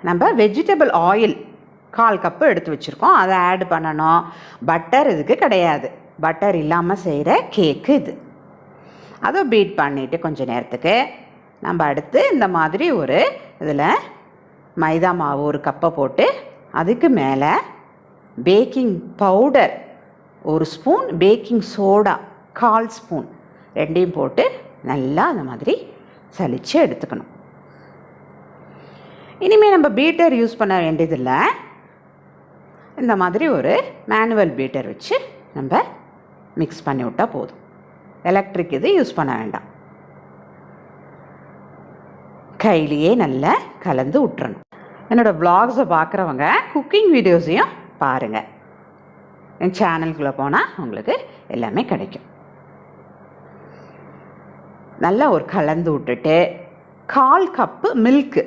நம்ம vegetable oil 1/4 cup எடுத்து வச்சுருக்கோம். அதை ஆட் பண்ணணும். பட்டர் இதுக்கு கிடையாது. பட்டர் இல்லாமல் செய்கிற கேக்கு இது. அதை பீட் பண்ணிவிட்டு கொஞ்சம் நேரத்துக்கு நம்ம அடுத்து இந்த மாதிரி ஒரு இதில் மைதா மாவு 1 கப்பை போட்டு அதுக்கு மேலே baking powder 1 spoon, baking soda 1/4 spoon ரெண்டையும் போட்டு நல்லா அந்த மாதிரி சலித்து எடுத்துக்கணும். இனிமேல் நம்ம பீட்டர் யூஸ் பண்ண வேண்டியதில்லை. இந்த மாதிரி ஒரு மேனுவல் பீட்டர் வச்சு நம்ம மிக்ஸ் பண்ணி விட்டால் போதும். எலக்ட்ரிக் இது யூஸ் பண்ண வேண்டாம். கையிலேயே நல்லா கலந்து விட்டுறணும். என்னோடய வ்ளாக்ஸை பார்க்குறவங்க குக்கிங் வீடியோஸையும் பாருங்கள். என் சேனலுக்குள்ளே போனால் உங்களுக்கு எல்லாமே கிடைக்கும். நல்லா ஒரு கலந்து விட்டுட்டு 1/4 கப்பு மில்க்கு